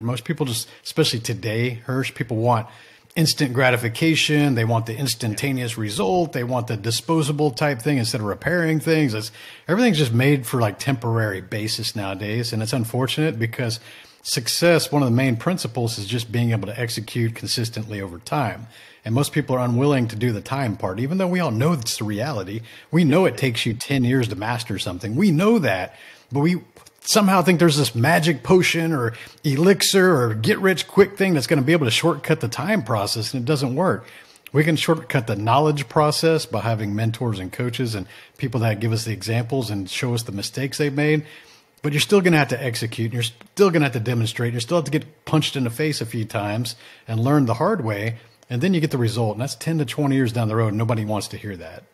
Most people just, especially today, Hirsch, people want instant gratification. They want the instantaneous result. They want the disposable type thing instead of repairing things. Everything's just made for like temporary basis nowadays. And it's unfortunate because success, one of the main principles is just being able to execute consistently over time. And most people are unwilling to do the time part, even though we all know that's the reality. We know it takes you 10 years to master something. We know that, but we somehow think there's this magic potion or elixir or get rich quick thing that's going to be able to shortcut the time process, and it doesn't work. We can shortcut the knowledge process by having mentors and coaches and people that give us the examples and show us the mistakes they've made. But you're still going to have to execute. And you're still going to have to demonstrate. You still have to get punched in the face a few times and learn the hard way. And then you get the result. And that's 10 to 20 years down the road. Nobody wants to hear that.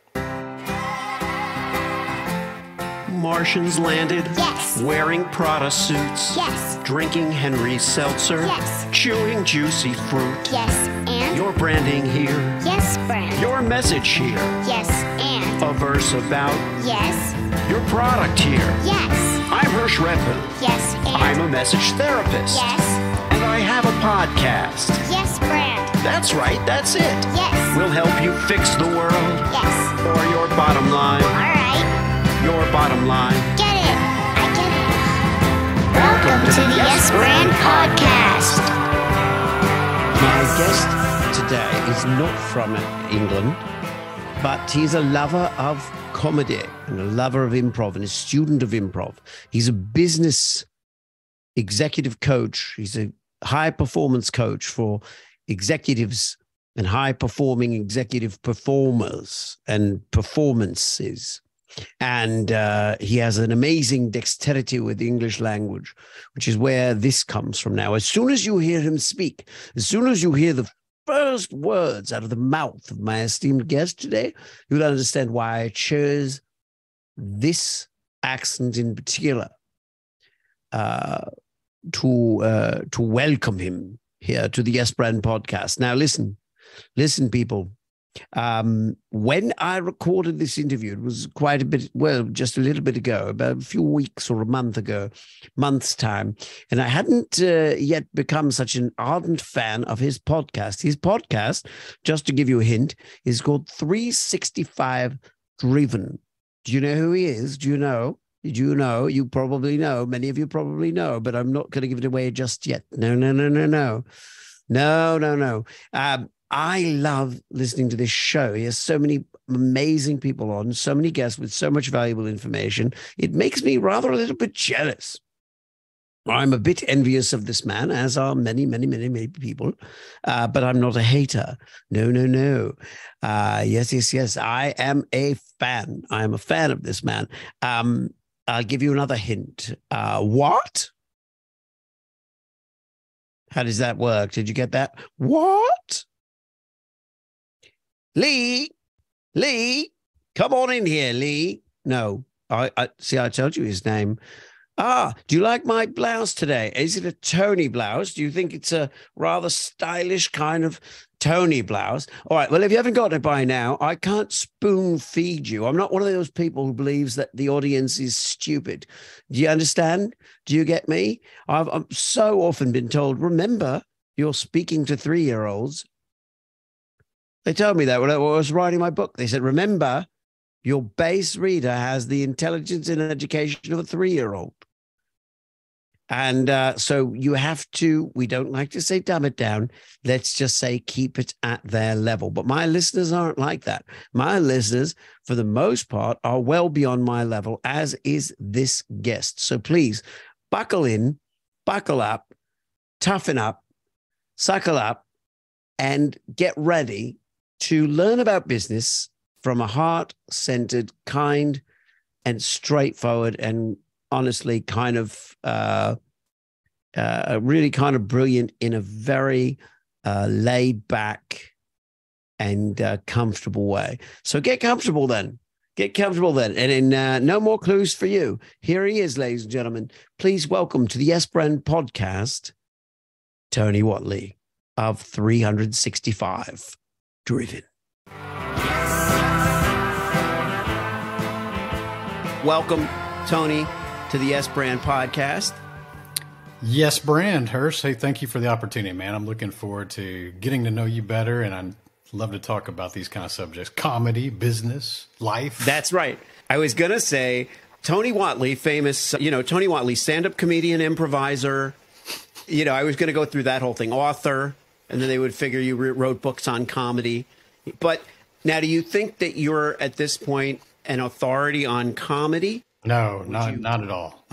Martians landed? Yes. Wearing Prada suits? Yes. Drinking Henry Seltzer? Yes. Chewing juicy fruit? Yes, and? Your branding here? Yes, brand. Your message here? Yes, and? A verse about? Yes. Your product here? Yes. I'm Hirsch Redman. Yes, and? I'm a message therapist. Yes. And I have a podcast. Yes, brand. That's right, that's it. Yes. We'll help you fix the world. Yes. Or your bottom line. All right. Your bottom line. Get it. I get it. Welcome to the Yes Brand Podcast. My guest today is not from England, but he's a lover of comedy and a lover of improv and a student of improv. He's a business executive coach. He's a high performance coach for executives and high performing executive performers and performances. And he has an amazing dexterity with the English language, which is where this comes from now. As soon as you hear him speak, as soon as you hear the first words out of the mouth of my esteemed guest today, you'll understand why I chose this accent in particular to welcome him here to the Yes Brand Podcast. Now, listen, people. When I recorded this interview, it was quite a bit, well, just a little bit ago, about a few weeks or a month's time. And I hadn't yet become such an ardent fan of his podcast. His podcast, just to give you a hint, is called 365 Driven. Do you know who he is? Do you know? Did you know? You probably know. Many of you probably know, but I'm not going to give it away just yet. No. I love listening to this show. He has so many amazing people on, so many guests with so much valuable information. It makes me rather a little bit jealous. I'm a bit envious of this man, as are many people, but I'm not a hater. No. Yes. I am a fan. I am a fan of this man. I'll give you another hint. What? How does that work? Did you get that? What? Lee, come on in here, Lee. No, I see, I told you his name. Do you like my blouse today? Is it a Tony blouse? Do you think it's a rather stylish kind of Tony blouse? All right, well, if you haven't gotten it by now, I can't spoon feed you. I'm not one of those people who believes that the audience is stupid. Do you understand? Do you get me? I've so often been told, remember, you're speaking to 3-year-olds. They told me that when I was writing my book. They said, remember, your base reader has the intelligence and education of a 3-year-old. And so you have to, we don't like to say dumb it down. Let's just say keep it at their level. But my listeners aren't like that. My listeners, for the most part, are well beyond my level, as is this guest. So please buckle in, buckle up, toughen up, suckle up, and get ready to learn about business from a heart-centered, kind, and straightforward, and honestly kind of really kind of brilliant in a very laid-back and comfortable way. So get comfortable then. Get comfortable then. And in no more clues for you. Here he is, ladies and gentlemen. Please welcome to the Yes Brand Podcast, Tony Whatley of 365 Driven. Welcome, Tony, to the Yes Brand Podcast. Yes, Brand Hurst. Hey, thank you for the opportunity, man. I'm looking forward to getting to know you better, and I'd love to talk about these kind of subjects: comedy, business, life. That's right. I was going to say Tony Whatley, famous, Tony Whatley, stand-up comedian, improviser. I was going to go through that whole thing, author, and then they would figure you wrote books on comedy. But now, do you think that you're at this point an authority on comedy? No, not at all.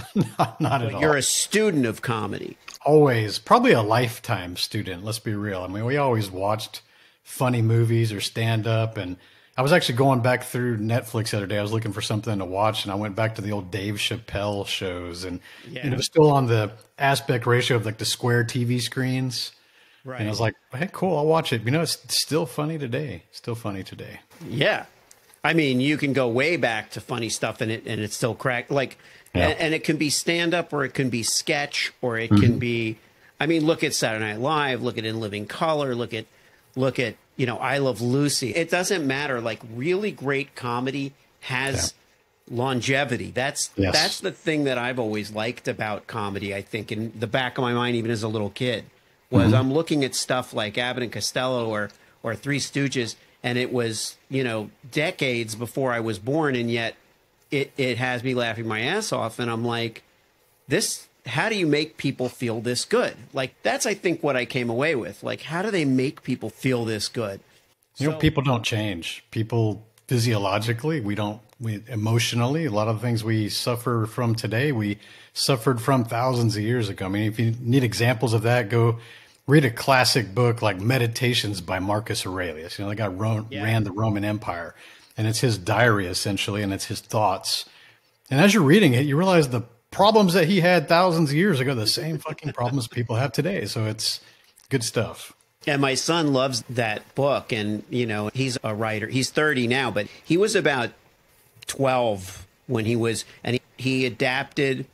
not at all. You're a student of comedy. Always, probably a lifetime student. Let's be real. I mean, we always watched funny movies or stand up. And I was actually going back through Netflix the other day. I was looking for something to watch, and I went back to the old Dave Chappelle shows, and it was still on the aspect ratio of like the square TV screens. Right. And I was like, hey, cool, I'll watch it. It's still funny today. Yeah. I mean, you can go way back to funny stuff and it's still cracked. And it can be stand up, or it can be sketch, or it can be, look at Saturday Night Live, look at In Living Color, look at, I Love Lucy. It doesn't matter. Like, really great comedy has longevity. That's the thing that I've always liked about comedy, I think, in the back of my mind, even as a little kid, was I'm looking at stuff like Abbott and Costello or Three Stooges, and it was, decades before I was born, and yet it has me laughing my ass off. And I'm like, how do you make people feel this good? Like, that's, I think, what I came away with. Like, how do they make people feel this good? People don't change. People physiologically, we emotionally, a lot of the things we suffer from today, we suffered from thousands of years ago. I mean, if you need examples of that, go read a classic book like Meditations by Marcus Aurelius. The guy ran the Roman Empire, and it's his diary essentially, and it's his thoughts. And as you're reading it, you realize the problems that he had thousands of years ago, the same fucking problems people have today. So it's good stuff. And my son loves that book, and he's a writer. He's 30 now, but he was about 12 when he adapted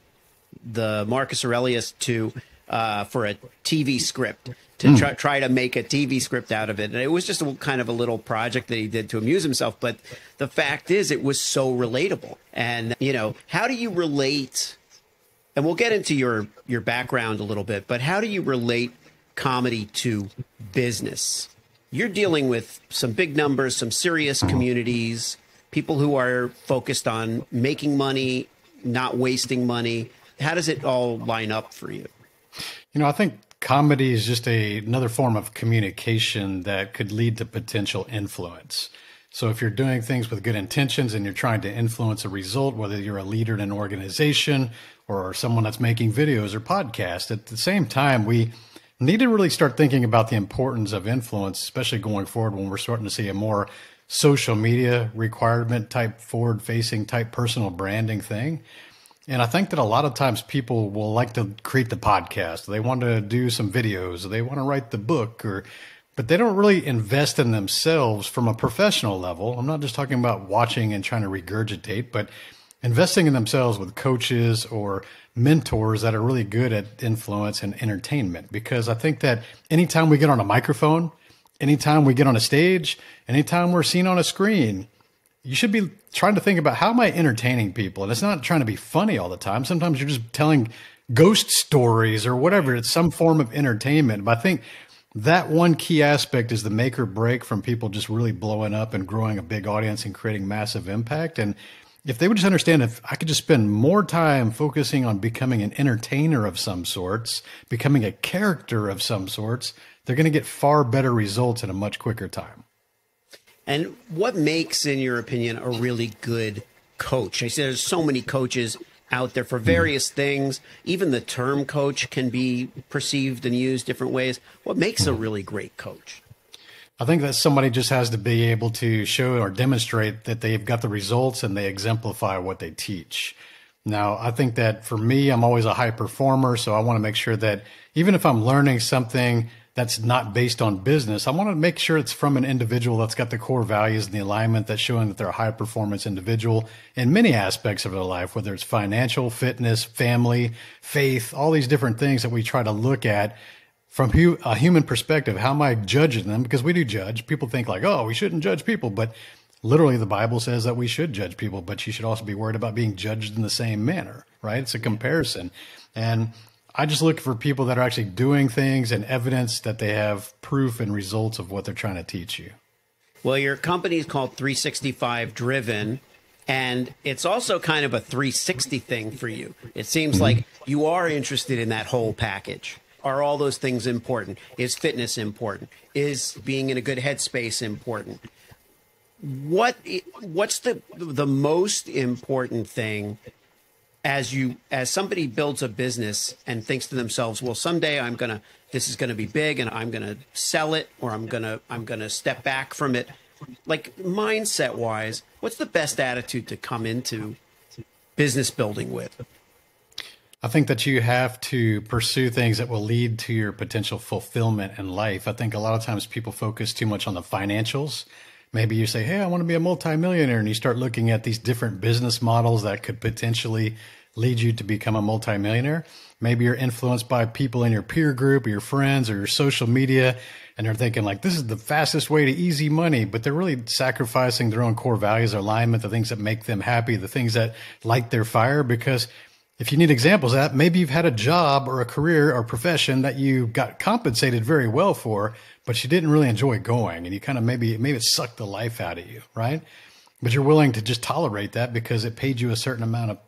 the Marcus Aurelius for a TV script, to try to make a TV script out of it. And it was just kind of a little project that he did to amuse himself. But the fact is, it was so relatable. And, how do you relate? And we'll get into your background a little bit, but how do you relate comedy to business? You're dealing with some big numbers, some serious communities, people who are focused on making money, not wasting money. How does it all line up for you? I think comedy is just another form of communication that could lead to potential influence. So if you're doing things with good intentions and you're trying to influence a result, whether you're a leader in an organization or someone that's making videos or podcasts, at the same time, we need to really start thinking about the importance of influence, especially going forward when we're starting to see a more social media requirement type, forward-facing type personal branding thing. And I think that a lot of times people will like to create the podcast. They want to do some videos, or they want to write the book, but they don't really invest in themselves from a professional level. I'm not just talking about watching and trying to regurgitate, but investing in themselves with coaches or mentors that are really good at influence and entertainment. Because I think that anytime we get on a microphone, anytime we get on a stage, anytime we're seen on a screen, you should be trying to think about, how am I entertaining people? And it's not trying to be funny all the time. Sometimes you're just telling ghost stories or whatever. It's some form of entertainment. But I think that one key aspect is the make or break from people just really blowing up and growing a big audience and creating massive impact. And if they would just understand, if I could just spend more time focusing on becoming an entertainer of some sorts, becoming a character of some sorts, they're going to get far better results in a much quicker time. And what makes, in your opinion, a really good coach? I say there's so many coaches out there for various things. Even the term coach can be perceived and used different ways. What makes a really great coach? I think that somebody just has to be able to show or demonstrate that they've got the results and they exemplify what they teach. Now, I think that for me, I'm always a high performer, so I want to make sure that even if I'm learning something that's not based on business, I want to make sure it's from an individual that's got the core values and the alignment that's showing that they're a high performance individual in many aspects of their life, whether it's financial, fitness, family, faith, all these different things that we try to look at from a human perspective. How am I judging them? Because we do judge. People think like, oh, we shouldn't judge people. But literally the Bible says that we should judge people, but you should also be worried about being judged in the same manner, right? It's a comparison. And I just look for people that are actually doing things and evidence that they have proof and results of what they're trying to teach you. Well, your company is called 365 Driven, and it's also kind of a 360 thing for you. It seems like you are interested in that whole package. Are all those things important? Is fitness important? Is being in a good headspace important? What's the most important thing as somebody builds a business and thinks to themselves, well, someday this is gonna be big and I'm gonna sell it, or I'm gonna step back from it. Like, mindset wise, what's the best attitude to come into business building with? I think that you have to pursue things that will lead to your potential fulfillment in life. I think a lot of times people focus too much on the financials. Maybe you say, hey, I want to be a multimillionaire. And you start looking at these different business models that could potentially lead you to become a multimillionaire. Maybe you're influenced by people in your peer group or your friends or your social media, and they're thinking like, this is the fastest way to easy money, but they're really sacrificing their own core values, alignment, the things that make them happy, the things that light their fire. Because if you need examples of that, maybe you've had a job or a career or profession that you got compensated very well for, but you didn't really enjoy going, and you kind of maybe it sucked the life out of you, right? But you're willing to just tolerate that because it paid you a certain amount of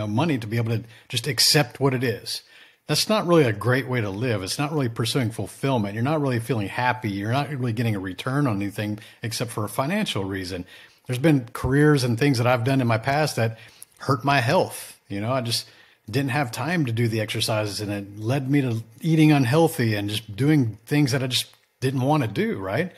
money to be able to just accept what it is. That's not really a great way to live. It's not really pursuing fulfillment. You're not really feeling happy. You're not really getting a return on anything except for a financial reason. There's been careers and things that I've done in my past that hurt my health. I just didn't have time to do the exercises, and it led me to eating unhealthy and just doing things that I just didn't want to do, right?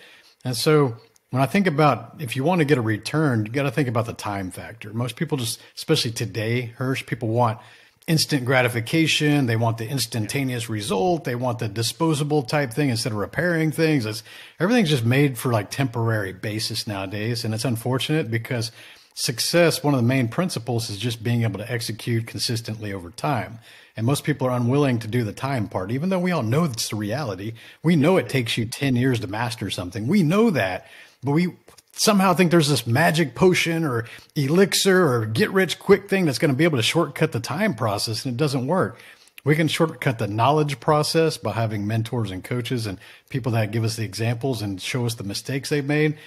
And so when I think about if you want to get a return, you got to think about the time factor. Most people just, especially today, Hirsch, people want instant gratification. They want the instantaneous result. They want the disposable type thing instead of repairing things. Everything's just made for like temporary basis nowadays. And it's unfortunate because success, one of the main principles is just being able to execute consistently over time. And most people are unwilling to do the time part, even though we all know that's the reality. We know it takes you 10 years to master something. We know that, but we somehow think there's this magic potion or elixir or get rich quick thing that's going to be able to shortcut the time process, and it doesn't work. We can shortcut the knowledge process by having mentors and coaches and people that give us the examples and show us the mistakes they've made.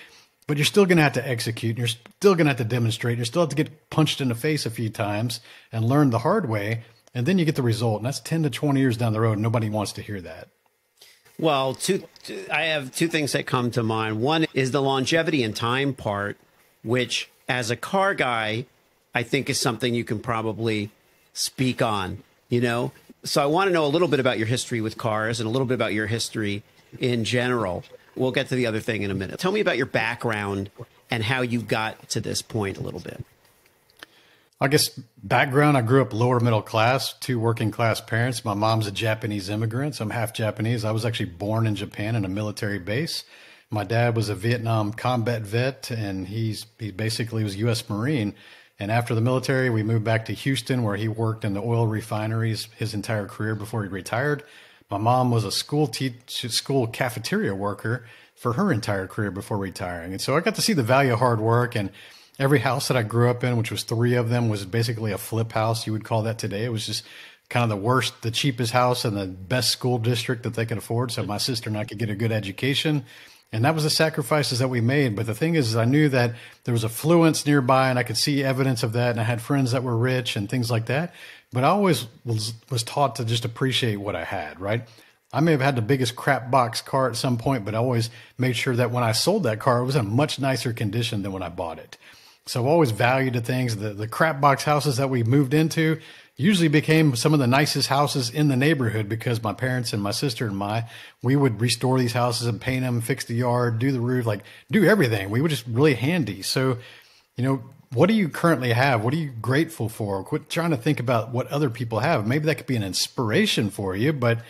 But you're still going to have to execute. You're still going to have to demonstrate. You still have to get punched in the face a few times and learn the hard way. And then you get the result. And that's 10 to 20 years down the road. Nobody wants to hear that. Well, I have two things that come to mind. One is the longevity and time part, which as a car guy, I think is something you can probably speak on, So I want to know a little bit about your history with cars and a little bit about your history in general. We'll get to the other thing in a minute. Tell me about your background and how you got to this point a little bit. I guess background, I grew up lower middle class, 2 working class parents. My mom's a Japanese immigrant, so I'm half Japanese. I was actually born in Japan in a military base. My dad was a Vietnam combat vet, and he basically was U.S. Marine. And after the military, we moved back to Houston, where he worked in the oil refineries his entire career before he retired. My mom was a school cafeteria worker for her entire career before retiring. And so I got to see the value of hard work, and every house that I grew up in, which was 3 of them, was basically a flip house. You would call that today. It was just kind of the cheapest house in the best school district that they could afford. So my sister and I could get a good education. And that was the sacrifices that we made. But the thing is, I knew that there was affluence nearby, and I could see evidence of that. And I had friends that were rich and things like that. But I always was taught to just appreciate what I had, right? I may have had the biggest crap box car at some point, but I always made sure that when I sold that car, it was in a much nicer condition than when I bought it. So I've always valued the things. The crap box houses that we moved into usually became some of the nicest houses in the neighborhood because my parents and my sister and we would restore these houses and paint them, fix the yard, do the roof, do everything. We were just really handy. So, what do you currently have? What are you grateful for? Quit trying to think about what other people have. Maybe that could be an inspiration for you, but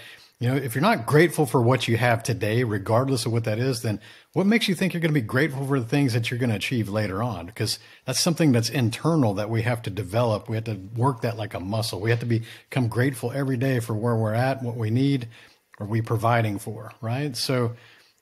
if you're not grateful for what you have today, regardless of what that is, then what makes you think you're going to be grateful for the things that you're going to achieve later on? Because that's something that's internal that we have to develop. We have to work that like a muscle. We have to become grateful every day for where we're at, what we need, or we providing for, right? So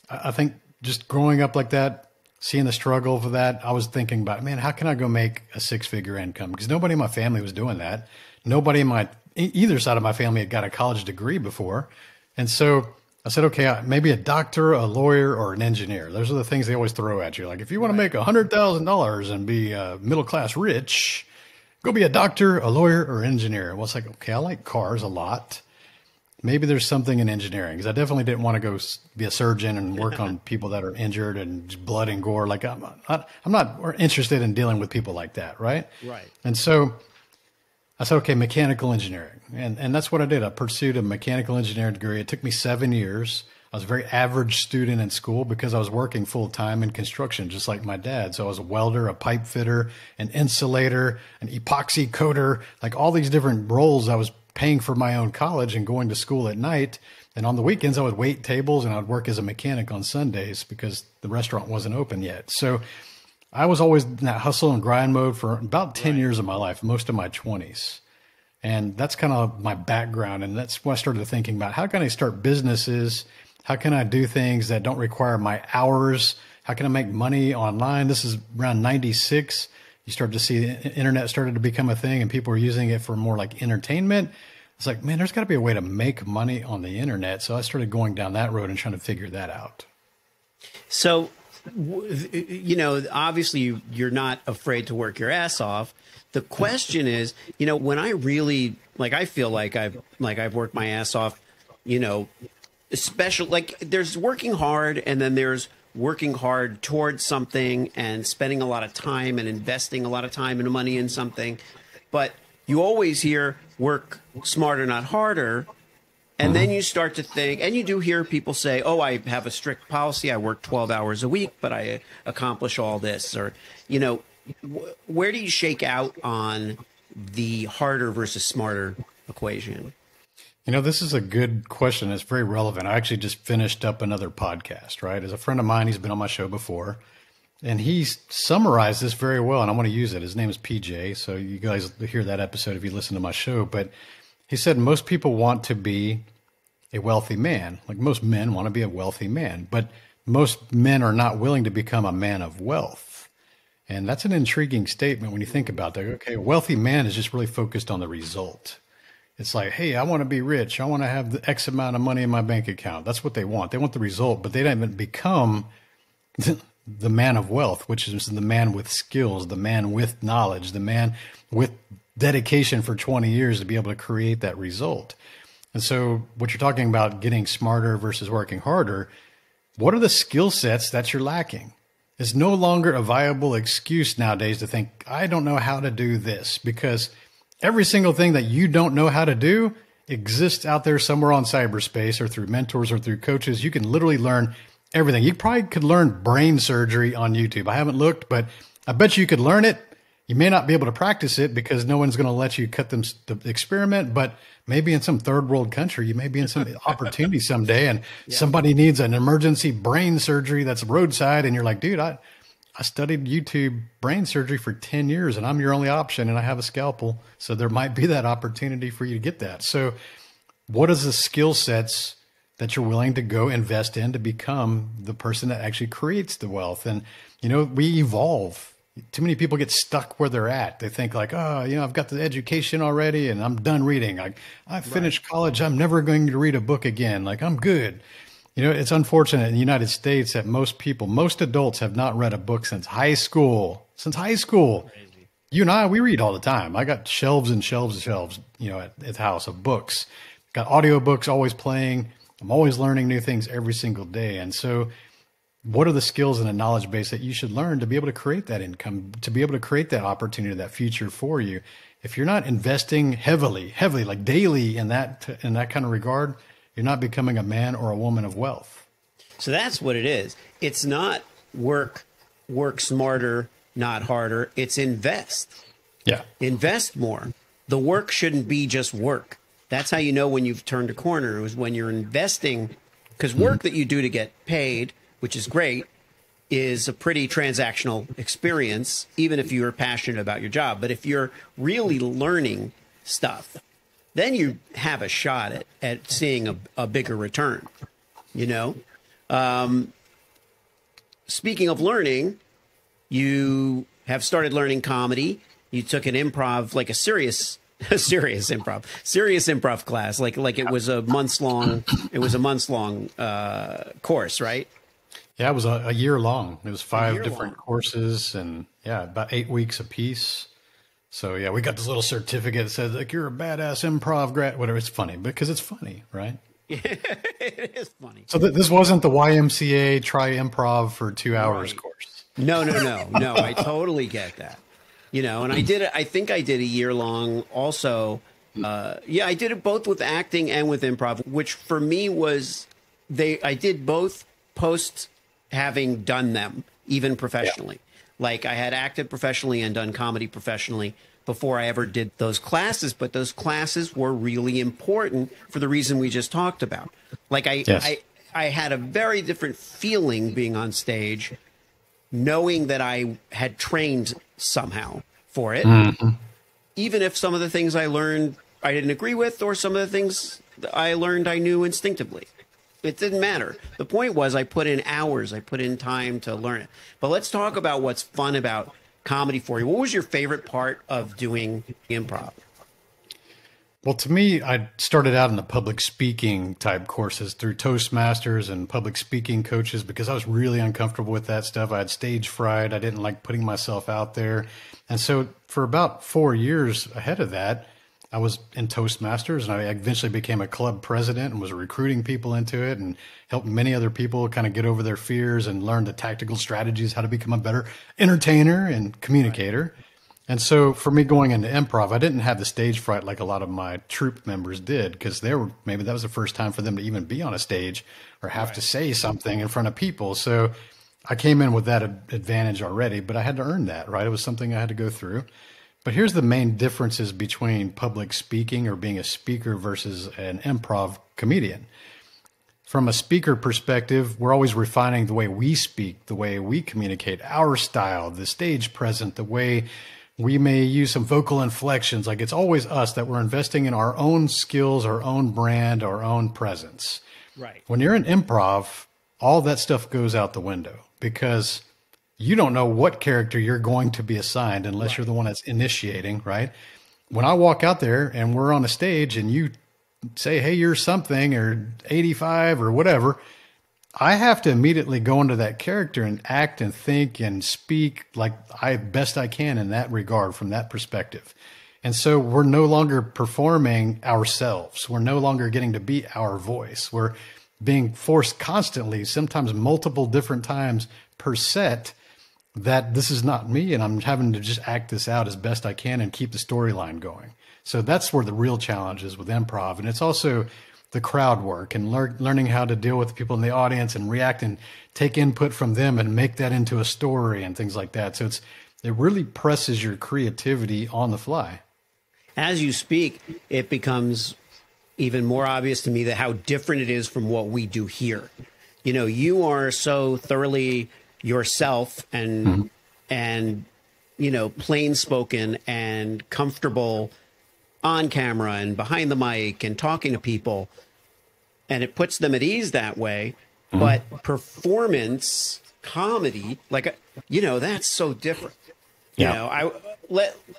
I think just growing up like that, seeing the struggle for that, I was thinking about, man, how can I go make a 6-figure income? Because nobody in my family was doing that. Nobody in my either side of my family had got a college degree before. And so I said, okay, maybe a doctor, a lawyer, or an engineer. Those are the things they always throw at you. Like, if you want to make $100,000 and be middle class rich, go be a doctor, a lawyer, or engineer. Well, it's like, okay, I like cars a lot. Maybe there's something in engineering, because I definitely didn't want to go be a surgeon and work on people that are injured and blood and gore. Like, I'm not interested in dealing with people like that, right? Right. And so I said, okay, mechanical engineering. And that's what I did. I pursued a mechanical engineering degree. It took me 7 years. I was a very average student in school because I was working full time in construction, just like my dad. So I was a welder, a pipe fitter, an insulator, an epoxy coater, like all these different roles. I was paying for my own college and going to school at night. And on the weekends, I would wait tables and I'd work as a mechanic on Sundays because the restaurant wasn't open yet. So I was always in that hustle and grind mode for about 10 years of my life, most of my 20s. And that's kind of my background. And that's when I started thinking about, how can I start businesses? How can I do things that don't require my hours? How can I make money online? This is around 96. You start to see the internet started to become a thing and people were using it for more like entertainment. It's like, man, there's got to be a way to make money on the internet. So I started going down that road and trying to figure that out. So, you know, obviously you're not afraid to work your ass off. The question is, you know, when I really, like, I feel like I've worked my ass off, you know, especially like there's working hard and then there's working hard towards something and spending a lot of time and investing a lot of time and money in something. But you always hear work smarter, not harder. And then you start to think, and you do hear people say, oh, I have a strict policy. I work 12 hours a week, but I accomplish all this. Or, you know, where do you shake out on the harder versus smarter equation? You know, this is a good question. It's very relevant. I actually just finished up another podcast, right? As a friend of mine, he's been on my show before, and he summarized this very well, and I want to use it. His name is PJ, so you guys hear that episode if you listen to my show. But he said most people want to be a wealthy man. Like, most men want to be a wealthy man, but most men are not willing to become a man of wealth. And that's an intriguing statement when you think about that. Okay, a wealthy man is just really focused on the result. It's like, hey, I want to be rich. I want to have the X amount of money in my bank account. That's what they want. They want the result, but they don't even become the man of wealth, which is the man with skills, the man with knowledge, the man with dedication for 20 years to be able to create that result. And so what you're talking about, getting smarter versus working harder, what are the skill sets that you're lacking? It's no longer a viable excuse nowadays to think, I don't know how to do this, because every single thing that you don't know how to do exists out there somewhere on cyberspace or through mentors or through coaches. You can literally learn everything. You probably could learn brain surgery on YouTube. I haven't looked, but I bet you could learn it. You may not be able to practice it because no one's going to let you cut them to experiment, but maybe in some third world country, you may be in some opportunity someday and somebody needs an emergency brain surgery that's roadside. And you're like, dude, I studied YouTube brain surgery for 10 years and I'm your only option and I have a scalpel. So there might be that opportunity for you to get that. So what is the skill sets that you're willing to go invest in to become the person that actually creates the wealth? And, you know, we evolve. Too many people get stuck where they're at. They think like, oh, you know, I've got the education already and I'm done reading. I finished college. I'm never going to read a book again. Like, I'm good. You know, it's unfortunate in the United States that most adults have not read a book since high school. Crazy. You and I, we read all the time. I got shelves and shelves and shelves, you know, at the house of books. Got audiobooks always playing. I'm always learning new things every single day. And so what are the skills and the knowledge base that you should learn to be able to create that income, to be able to create that opportunity, that future for you? If you're not investing heavily, like daily in that kind of regard, you're not becoming a man or a woman of wealth. So that's what it is. It's not work smarter, not harder. It's invest. Yeah. Invest more. The work shouldn't be just work. That's how you know when you've turned a corner, is when you're investing, because work that you do to get paid, which is great, is a pretty transactional experience, even if you're passionate about your job. But if you're really learning stuff, then you have a shot at seeing a bigger return, you know? Speaking of learning, you have started learning comedy. You took an improv, like a serious A serious improv class, like it was a months long. It was a months long course, right? Yeah, it was a year long. It was 5 different long. courses, and yeah, about 8 weeks apiece. So yeah, we got this little certificate that says like you're a badass improv grad. Whatever. It's funny because it's funny, right? It is funny. So this wasn't the YMCA try improv for 2 hours course. No. I totally get that. You know, and I think I did a year long also. Yeah, I did it both with acting and with improv, which for me was I did both post having done them, even professionally. Yeah. Like I had acted professionally and done comedy professionally before I ever did those classes, but those classes were really important for the reason we just talked about. Like I had a very different feeling being on stage, knowing that I had trained somehow for it, even if some of the things I learned I didn't agree with, or some of the things I learned I knew instinctively. It didn't matter. The point was I put in hours, I put in time to learn it. But let's talk about what's fun about comedy for you. What was your favorite part of doing improv? Well, to me, I started out in the public speaking type courses through Toastmasters and public speaking coaches because I was really uncomfortable with that stuff. I had stage fright. I didn't like putting myself out there. And so for about 4 years ahead of that, I was in Toastmasters, and I eventually became a club president and was recruiting people into it and helped many other people kind of get over their fears and learn the tactical strategies, how to become a better entertainer and communicator. And so for me going into improv, I didn't have the stage fright like a lot of my troupe members did, because maybe that was the first time for them to even be on a stage or have to say something in front of people. So I came in with that advantage already, but I had to earn that, right? It was something I had to go through. But here's the main differences between public speaking or being a speaker versus an improv comedian. From a speaker perspective, we're always refining the way we speak, the way we communicate, our style, the stage present, the way we may use some vocal inflections. Like it's always us, that we're investing in our own skills, our own brand, our own presence. Right. When you're in improv, all that stuff goes out the window because you don't know what character you're going to be assigned unless you're the one that's initiating, right? When I walk out there and we're on a stage and you say, hey, you're something or 85 or whatever, I have to immediately go into that character and act and think and speak like best I can in that regard from that perspective. And so we're no longer performing ourselves. We're no longer getting to be our voice. We're being forced constantly, sometimes multiple different times per set, that this is not me, and I'm having to just act this out as best I can and keep the storyline going. So that's where the real challenge is with improv. And it's also the crowd work and learning how to deal with the people in the audience and react and take input from them and make that into a story and things like that. So it really presses your creativity on the fly. As you speak, it becomes even more obvious to me that how different it is from what we do here. You know, you are so thoroughly yourself and you know, plain spoken and comfortable on camera and behind the mic and talking to people, and it puts them at ease that way. But performance comedy, like, you know, that's so different. You know,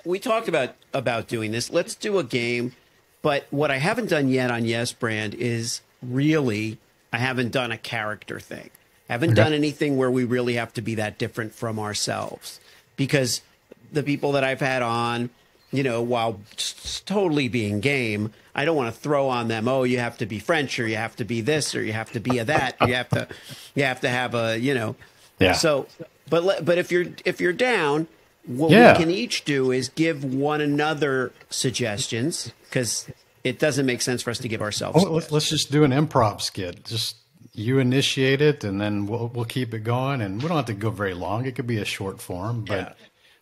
we talked about doing this. Let's do a game, but what I haven't done yet on Yes Brand is really, I haven't done a character thing. Haven't done anything where we really have to be that different from ourselves, because the people that I've had on, you know, while totally being game, I don't want to throw on them, oh, you have to be French, or you have to be this, or you have to be a that, or you have to have a, you know. Yeah. So, but if you're down, what we can each do is give one another suggestions, because it doesn't make sense for us to give ourselves. Let's just do an improv skit. Just you initiate it, and then we'll keep it going. And we don't have to go very long. It could be a short form, but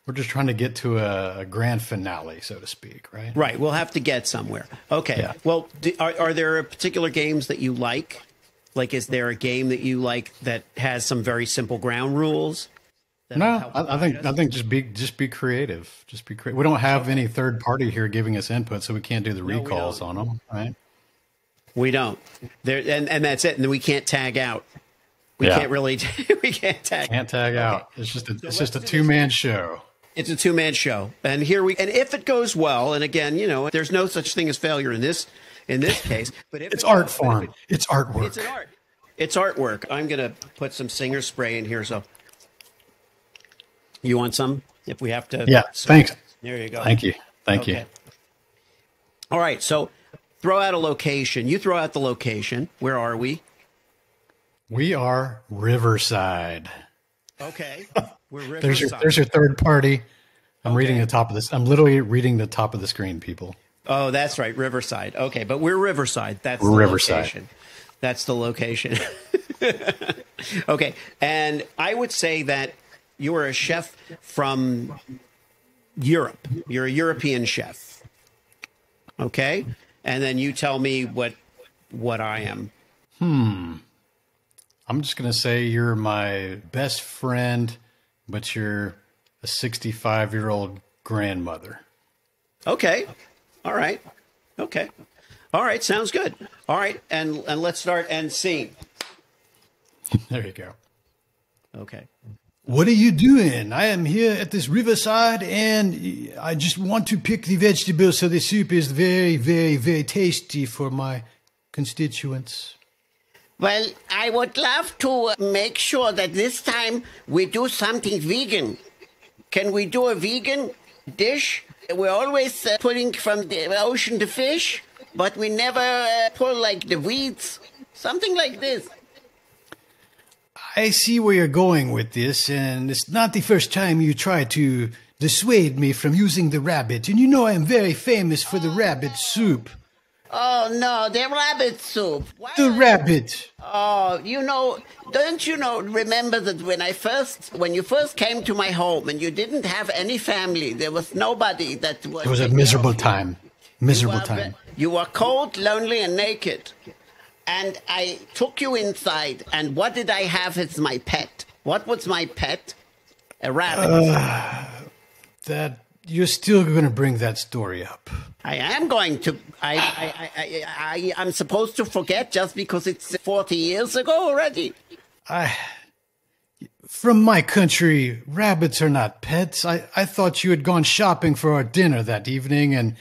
we're just trying to get to a grand finale, so to speak, right? Right. We'll have to get somewhere. Okay. Yeah. Well, are there particular games that you like? Like, is there a game that you like that has some very simple ground rules? No, I think just be creative. Just be creative. We don't have any third party here giving us input, so we can't do the recalls on them, right? We don't. And that's it. And then we can't tag out. We can't really. We can't tag. Can't tag out. It's just a 2-man show. It's a two-man show. And if it goes well, and again, there's no such thing as failure in this case, but if It's art form. It's artwork. It's an art. It's artwork. I'm going to put some Singer spray in here. So you want some? If we have to. Yeah. Thanks. There you go. Thank you. Thank you. All right. So throw out a location. You throw out the location. Where are we? We are Riverside. Okay. We're Riverside. There's your third party. I'm reading the top of this. I'm literally reading the top of the screen, people. Oh, that's right. Riverside. Okay. But we're Riverside. That's the Riverside. location. That's the location. Okay. And I would say that you are a chef from Europe. You're a European chef. Okay. And then you tell me what I am. I'm just going to say you're my best friend, but you're a 65-year-old grandmother. Okay. All right. Okay. All right. Sounds good. All right. And let's start end scene. There you go. Okay. What are you doing? I am here at this riverside, and I just want to pick the vegetables so the soup is very, very, very tasty for my constituents. Well, I would love to make sure that this time we do something vegan. Can we do a vegan dish? We're always putting from the ocean the fish, but we never pull like the weeds. Something like this. I see where you're going with this, and it's not the first time you try to dissuade me from using the rabbit. And you know I am very famous for the rabbit soup. Oh no, the rabbit soup. Why The rabbit. Oh, don't you know, remember that when you first came to my home and you didn't have any family, there was nobody that was... It was a miserable time. Miserable time. You were cold, lonely, and naked. And I took you inside, and what did I have as my pet? What was my pet? A rabbit. That you're still going to bring that story up. I am going to. I'm supposed to forget just because it's 40 years ago already. From my country, rabbits are not pets. I thought you had gone shopping for our dinner that evening, and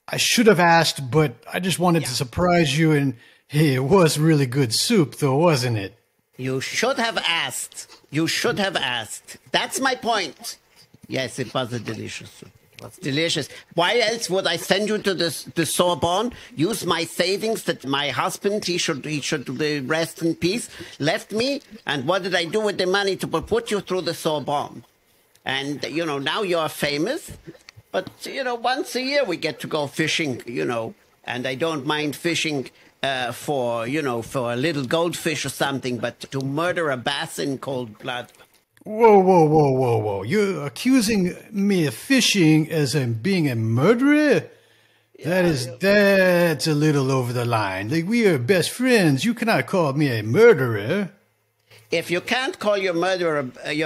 I should have asked, but I just wanted to surprise you. And hey, it was really good soup, though, wasn't it? You should have asked. You should have asked. That's my point. Yes, it was a delicious soup. It was delicious. Why else would I send you to the Sorbonne? Use my savings that my husband, he should rest in peace, left me. And what did I do with the money to put you through the Sorbonne? And, now you're famous. But, once a year we get to go fishing, and I don't mind fishing for a little goldfish or something, but to murder a bass in cold blood. Whoa. You're accusing me of fishing as being a murderer? That's a little over the line. Like, we are best friends. You cannot call me a murderer. If you can't call your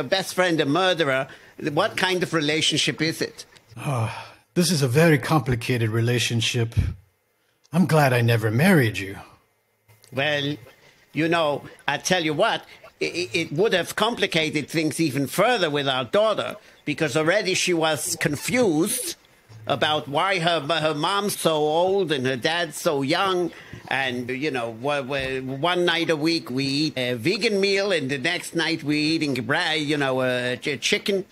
best friend a murderer, what kind of relationship is it? This is a very complicated relationship. I'm glad I never married you. Well, I tell you what, it would have complicated things even further with our daughter, because already she was confused about why her mom's so old and her dad's so young. And, one night a week we eat a vegan meal, and the next night we eating, chicken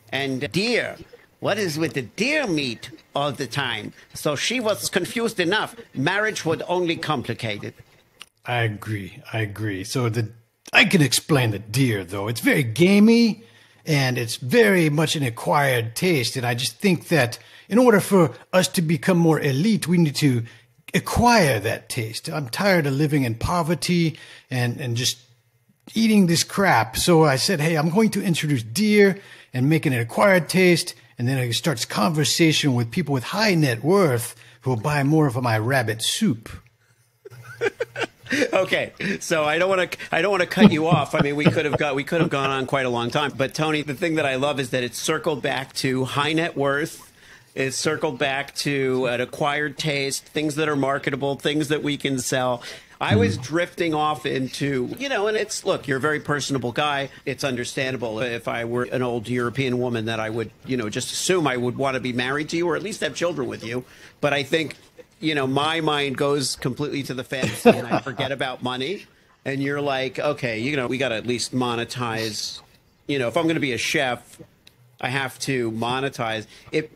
and deer. What is with the deer meat all the time? So she was confused enough. Marriage would only complicate it. I agree. So I can explain the deer, though. It's very gamey, and it's very much an acquired taste. And I just think that in order for us to become more elite, we need to acquire that taste. I'm tired of living in poverty and just eating this crap. So I said, hey, I'm going to introduce deer and make it an acquired taste. And then I start conversation with people with high net worth who will buy more of my rabbit soup. Okay, so I don't want to cut you off. I mean, we could have gone on quite a long time. But Tony, the thing that I love is that it's circled back to high net worth. It's circled back to an acquired taste, things that are marketable, things that we can sell. I was drifting off into, and it's, look, you're a very personable guy. It's understandable if I were an old European woman that I would, just assume I would want to be married to you or at least have children with you. But I think, my mind goes completely to the fantasy and I forget about money. And you're like, okay, we got to at least monetize. If I'm going to be a chef, I have to monetize it.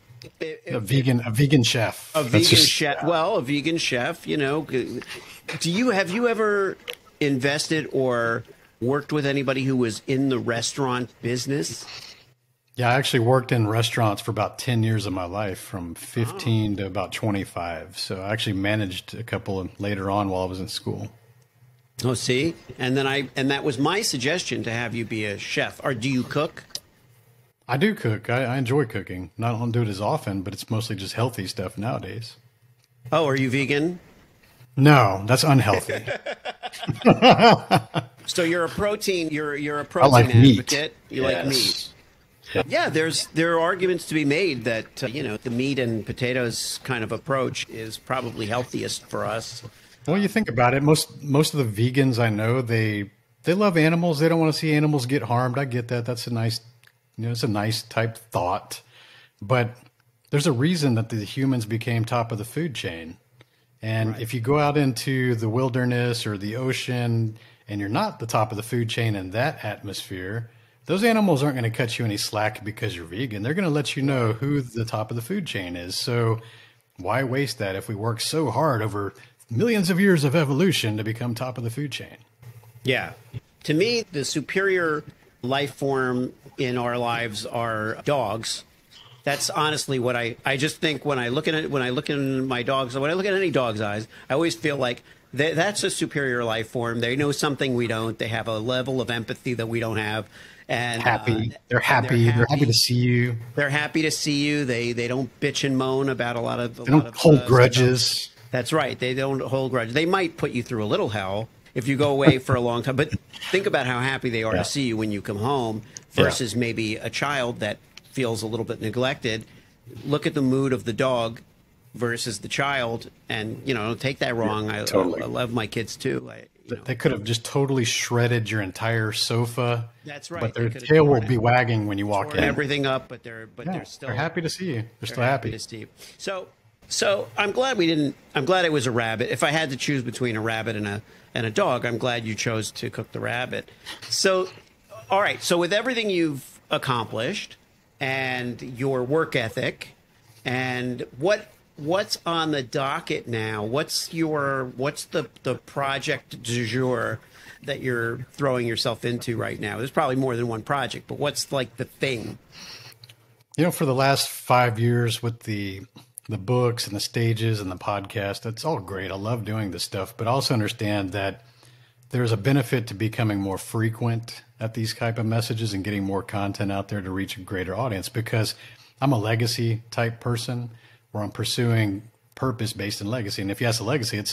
A vegan chef. A vegan chef. Well, a vegan chef, have you ever invested or worked with anybody who was in the restaurant business? Yeah, I actually worked in restaurants for about 10 years of my life, from 15 to about 25. So I actually managed a couple later on while I was in school. Oh, see? And that was my suggestion to have you be a chef. Or do you cook? I do cook. I enjoy cooking. I don't do it as often, but it's mostly just healthy stuff nowadays. Oh, are you vegan? No, that's unhealthy. So you're a protein. You're a I like advocate. Meat. You like meat. Yeah, there are arguments to be made that the meat and potatoes kind of approach is probably healthiest for us. Well, you think about it. Most of the vegans I know, they love animals. They don't want to see animals get harmed. I get that. That's a nice. It's a nice type thought, but there's a reason that the humans became top of the food chain. And if you go out into the wilderness or the ocean and you're not the top of the food chain in that atmosphere, those animals aren't going to cut you any slack because you're vegan. They're going to let you know who the top of the food chain is. So why waste that if we work so hard over millions of years of evolution to become top of the food chain? Yeah. To me, the superior life form in our lives are dogs. That's honestly what I just think when I look in my dogs, when I look at any dog's eyes, I always feel like that's a superior life form. They know something we don't. They have a level of empathy that we don't have. And they're happy. They're happy to see you. They're happy to see you. They don't bitch and moan about a lot of. They don't hold grudges. That's right. They don't hold grudges. They might put you through a little hell if you go away for a long time. But think about how happy they are to see you when you come home versus maybe a child that feels a little bit neglected. Look at the mood of the dog versus the child. And, don't take that wrong. Totally. I love my kids, too. They could have just totally shredded your entire sofa. That's right. But their tail will be wagging when you walk in. Everything up, but they're happy to see you. They're still happy to see you. So I'm glad it was a rabbit. If I had to choose between a rabbit and a dog, I'm glad you chose to cook the rabbit. So, all right. So with everything you've accomplished and your work ethic and what's on the docket now? What's the project du jour that you're throwing yourself into right now? There's probably more than one project, but what's like the thing? For the last 5 years with the books and the stages and the podcast, that's all great. I love doing this stuff, but I also understand that there's a benefit to becoming more frequent at these type of messages and getting more content out there to reach a greater audience, because I'm a legacy type person where I'm pursuing purpose based in legacy. And if you ask a legacy,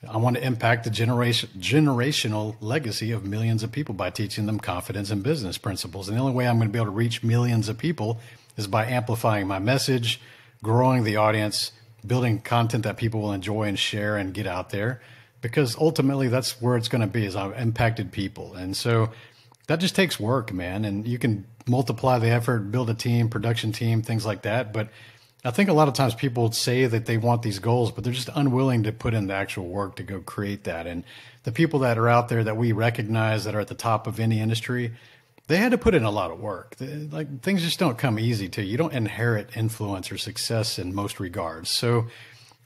I want to impact the generational legacy of millions of people by teaching them confidence and business principles. And the only way I'm going to be able to reach millions of people is by amplifying my message, growing the audience, building content that people will enjoy and share and get out there, because ultimately that's where it's going to be, is I've impacted people. And so that just takes work, man. And you can multiply the effort, build a team, production team, things like that. But I think a lot of times people say that they want these goals, but they're just unwilling to put in the actual work to go create that. And the people that are out there that we recognize that are at the top of any industry, they had to put in a lot of work. Like, things just don't come easy to you. You don't inherit influence or success in most regards. So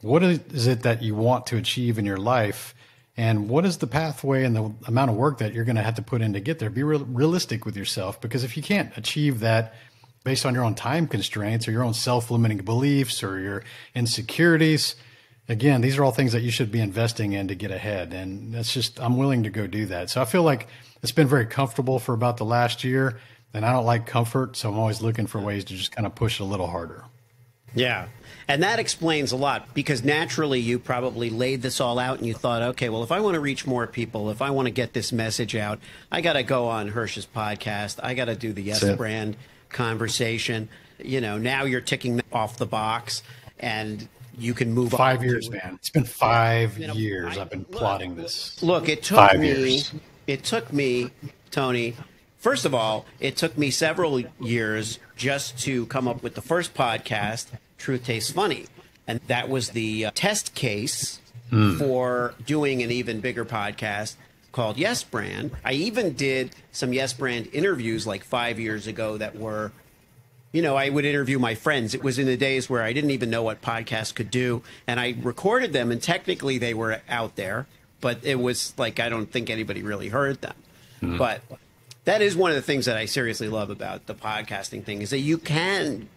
what is it that you want to achieve in your life? And what is the pathway and the amount of work that you're going to have to put in to get there? Be realistic with yourself, because if you can't achieve that based on your own time constraints or your own self-limiting beliefs or your insecurities, again, these are all things that you should be investing in to get ahead. And I'm willing to go do that. So I feel like it's been very comfortable for about the last year, and I don't like comfort. So I'm always looking for ways to just kind of push a little harder. Yeah. And that explains a lot, because naturally you probably laid this all out and you thought, okay, well, if I want to reach more people, if I want to get this message out, I got to go on Hirsch's podcast. I got to do the Yes Brand conversation. Now you're ticking off the box. And you can move on. 5 years, man. It's been 5 years. I've been plotting this. Look, it took 5 me. years. It took me, Tony. First of all, it took me several years just to come up with the first podcast, Truth Tastes Funny, and that was the test case for doing an even bigger podcast called Yes Brand. I even did some Yes Brand interviews like 5 years ago that were, you know, I would interview my friends. It was in the days where I didn't even know what podcasts could do, and I recorded them, and technically they were out there, but it was like I don't think anybody really heard them. But that is one of the things that I seriously love about the podcasting thing is that you can,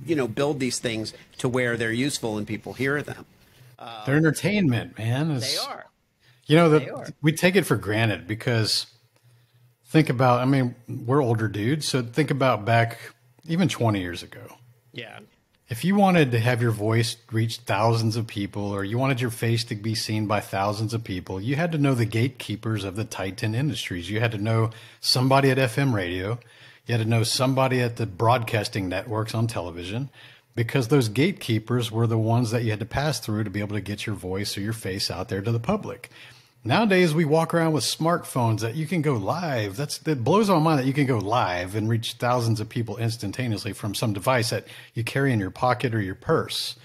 you know, build these things to where they're useful and people hear them. They're entertainment, man. They are. You know, They are. we take it for granted because think about, I mean, we're older dudes. So think about back even 20 years ago. Yeah. If you wanted to have your voice reach thousands of people or you wanted your face to be seen by thousands of people, you had to know the gatekeepers of the Titan Industries. You had to know somebody at FM radio. You had to know somebody at the broadcasting networks on television because those gatekeepers were the ones that you had to pass through to be able to get your voice or your face out there to the public. Nowadays, we walk around with smartphones that you can go live. That blows my mind that you can go live and reach thousands of people instantaneously from some device that you carry in your pocket or your purse.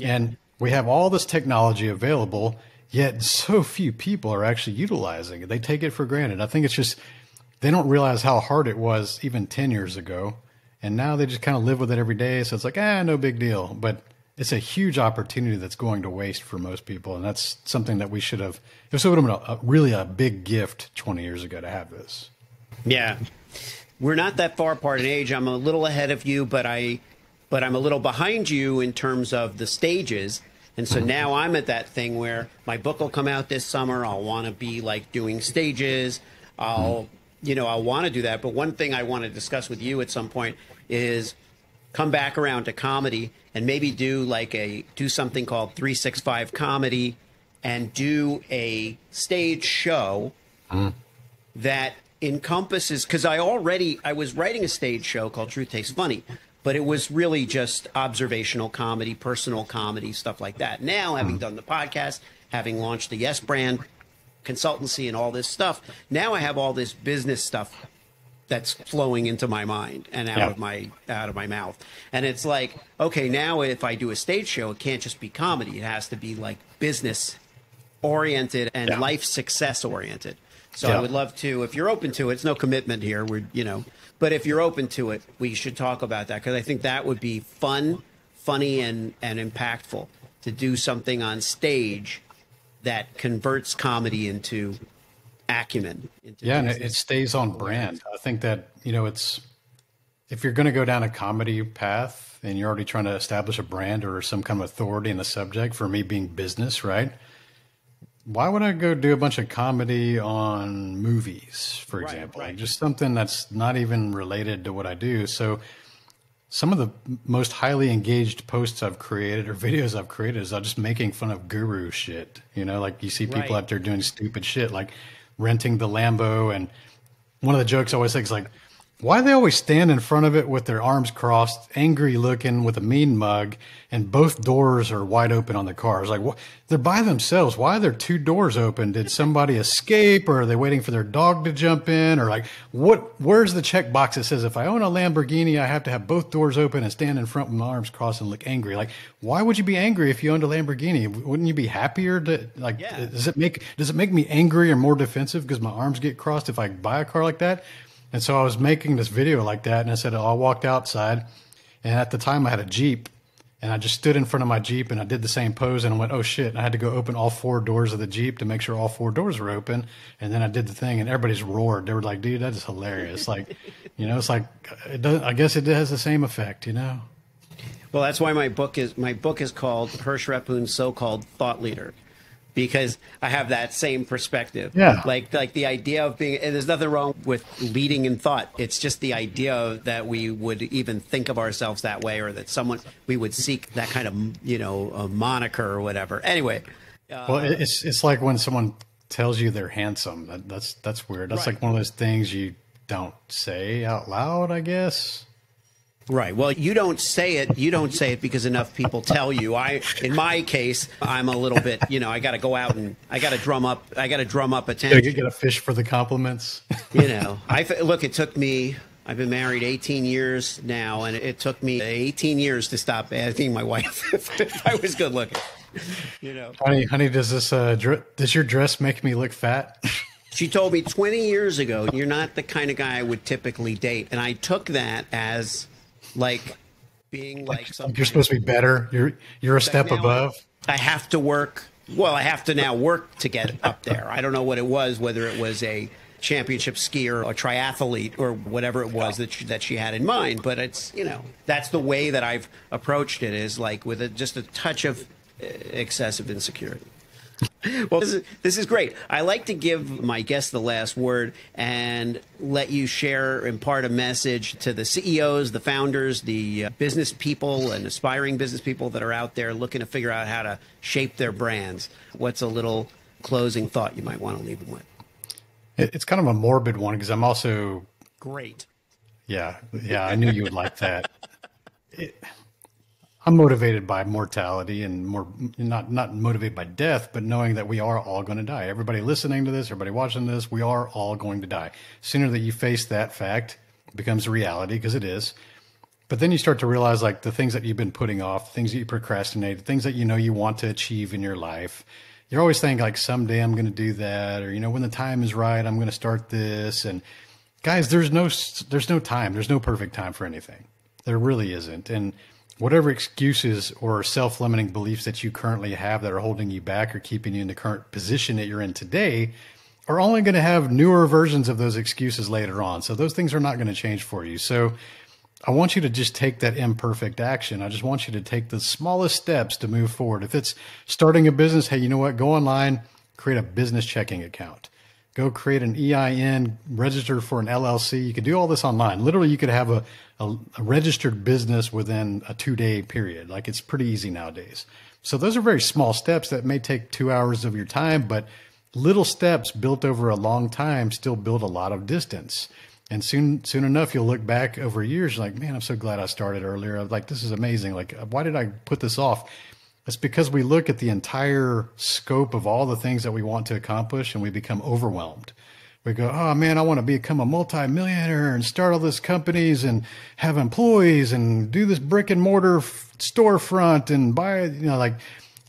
And we have all this technology available, yet so few people are actually utilizing it. They take it for granted. I think it's just they don't realize how hard it was even 10 years ago. And now they just kind of live with it every day. So it's like, no big deal. But it's a huge opportunity that's going to waste for most people. And that's something that we should have, it would have been really a big gift 20 years ago to have this. Yeah. We're not that far apart in age. I'm a little ahead of you, but I'm a little behind you in terms of the stages. And so now I'm at that thing where my book will come out this summer. I'll want to be like doing stages. I'll want to do that. But one thing I want to discuss with you at some point is come back around to comedy and maybe do something called 365 comedy and do a stage show that encompasses, because I was writing a stage show called Truth Tastes Funny, but it was really just observational comedy, personal comedy, stuff like that. Now, having done the podcast, having launched the Yes Brand consultancy and all this stuff, now I have all this business stuff that's flowing into my mind and out of my mouth. And it's like, okay, now if I do a stage show, it can't just be comedy. It has to be like business oriented and life success oriented. So I would love to, if you're open to it, it's no commitment here. But if you're open to it, we should talk about that because I think that would be fun, funny, and impactful to do something on stage that converts comedy into acumen. And it stays on brand. I think that, it's, if you're going to go down a comedy path and you're already trying to establish a brand or some kind of authority in the subject, for me being business, right? Why would I go do a bunch of comedy on movies, for example? Right. Just something that's not even related to what I do. So some of the most highly engaged posts I've created or videos I've created is I'm just making fun of guru shit. Like you see people out there doing stupid shit, like renting the Lambo. And one of the jokes I always say is like, why do they always stand in front of it with their arms crossed, angry looking with a mean mug, and both doors are wide open on the car? It's like, what? They're by themselves. Why are there two doors open? Did somebody escape, or are they waiting for their dog to jump in? Or like, where's the check box that says if I own a Lamborghini, I have to have both doors open and stand in front with my arms crossed and look angry? Like, why would you be angry if you owned a Lamborghini? Wouldn't you be happier to does it make me angry or more defensive because my arms get crossed if I buy a car like that? And so I was making this video like that, and I said, I walked outside, and at the time I had a Jeep, and I just stood in front of my Jeep, and I did the same pose, and I went, oh shit, and I had to go open all four doors of the Jeep to make sure all four doors were open, and then I did the thing, and everybody's roared. They were like, dude, that is hilarious. Like, it's like, I guess it has the same effect, Well, that's why my book is called Hersh Rephun's So-Called Thought Leader. Because I have that same perspective. Yeah. Like the idea of being, and there's nothing wrong with leading in thought. It's just the idea that we would even think of ourselves that way, or that we would seek that kind of, a moniker or whatever. Anyway. Well, it's like when someone tells you they're handsome. That's weird. That's like one of those things you don't say out loud, I guess. Right. Well, you don't say it. You don't say it because enough people tell you. In my case, I'm a little bit. I got to go out and I got to drum up. I got to drum up attention. You get a fish for the compliments. Look. It took me. I've been married 18 years now, and it took me 18 years to stop asking my wife if I was good looking. Honey, does your dress make me look fat? She told me 20 years ago, you're not the kind of guy I would typically date, and I took that as like being like something. You're supposed to be better. You're a step above. I have to work. Well, I have to now work to get up there. I don't know what it was, whether it was a championship skier or triathlete or whatever it was that she had in mind. But it's, that's the way that I've approached it, is like with just a touch of excessive insecurity. Well, this is great. I like to give my guests the last word and let you share, impart a message to the CEOs, the founders, the business people and aspiring business people that are out there looking to figure out how to shape their brands. What's a little closing thought you might want to leave them with? It's kind of a morbid one because I'm also great. Yeah, I knew you would like that. I'm motivated by mortality and not motivated by death, but knowing that we are all going to die. Everybody listening to this, everybody watching this, we are all going to die. Sooner that you face that fact, it becomes a reality, because it is. But then you start to realize, like, the things that you've been putting off, things that you procrastinate, things that you want to achieve in your life. You're always thinking, like, someday I'm going to do that, or, when the time is right, I'm going to start this. And guys, there's no time. There's no perfect time for anything. There really isn't. And whatever excuses or self-limiting beliefs that you currently have that are holding you back or keeping you in the current position that you're in today are only going to have newer versions of those excuses later on. So those things are not going to change for you. So I want you to just take that imperfect action. I just want you to take the smallest steps to move forward. If it's starting a business, hey, you know what? Go online, create a business checking account. Go create an EIN, register for an LLC. You could do all this online. Literally, you could have a registered business within a 2-day period. Like, it's pretty easy nowadays. So those are very small steps that may take 2 hours of your time, but little steps built over a long time still build a lot of distance. And soon enough, you'll look back over years like, man, I'm so glad I started earlier. I'm like, this is amazing. Like, why did I put this off? It's because we look at the entire scope of all the things that we want to accomplish and we become overwhelmed. We go, oh man, I want to become a multimillionaire and start all these companies and have employees and do this brick and mortar storefront and buy,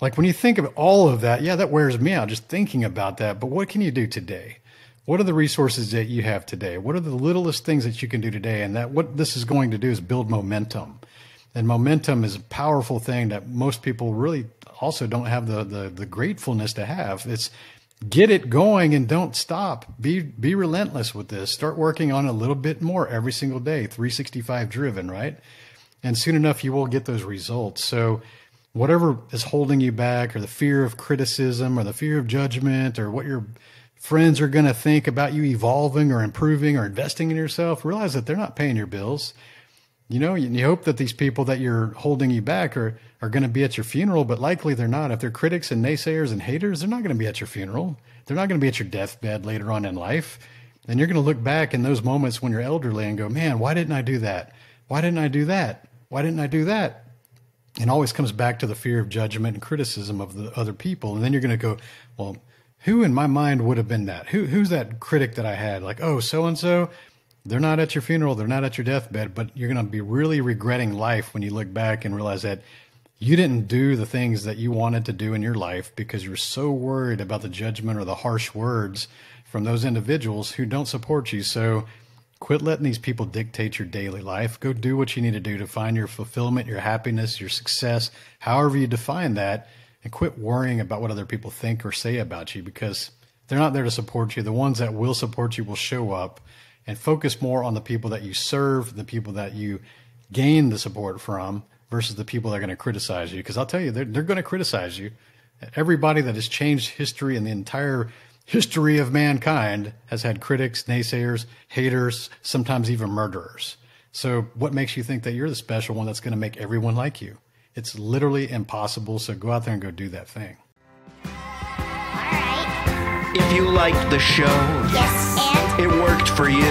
like when you think of all of that, yeah, that wears me out just thinking about that. But what can you do today? What are the resources that you have today? What are the littlest things that you can do today? And that what this is going to do is build momentum. And momentum is a powerful thing that most people really also don't have the gratefulness to have. It's get it going and don't stop. Be relentless with this. Start working on a little bit more every single day, 365 driven, right? And soon enough, you will get those results. So whatever is holding you back, or the fear of criticism or the fear of judgment or what your friends are going to think about you evolving or improving or investing in yourself, realize that they're not paying your bills. You hope that these people that you're holding you back are going to be at your funeral, but likely they're not. If they're critics and naysayers and haters, they're not going to be at your funeral. They're not going to be at your deathbed later on in life. And you're going to look back in those moments when you're elderly and go, man, why didn't I do that? Why didn't I do that? Why didn't I do that? And always comes back to the fear of judgment and criticism of the other people. And then you're going to go, well, who in my mind would have been that? Who's that critic that I had? Like, oh, so-and-so. They're not at your funeral. They're not at your deathbed, but you're going to be really regretting life when you look back and realize that you didn't do the things that you wanted to do in your life because you're so worried about the judgment or the harsh words from those individuals who don't support you. So quit letting these people dictate your daily life. Go do what you need to do to find your fulfillment, your happiness, your success, however you define that, and quit worrying about what other people think or say about you, because they're not there to support you. The ones that will support you will show up. And focus more on the people that you serve, the people that you gain the support from, versus the people that are going to criticize you. Because I'll tell you, they're going to criticize you. Everybody that has changed history and the entire history of mankind has had critics, naysayers, haters, sometimes even murderers. So what makes you think that you're the special one that's going to make everyone like you? It's literally impossible. So go out there and go do that thing. All right. If you liked the show, Yes, and it worked for you,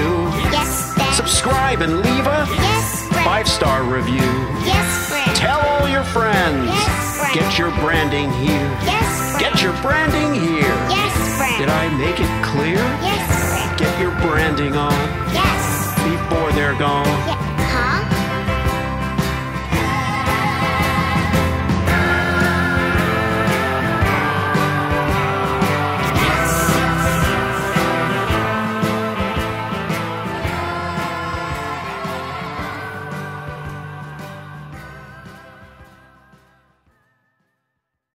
yes, then subscribe and leave a yes, friend. 5-star review. Yes, friend. Tell all your friends. Yes, friend. Get your branding here. Yes, friend. Get your branding here. Yes, friend. Did I make it clear? Yes, friend. Get your branding on Yes. before they're gone. Yes.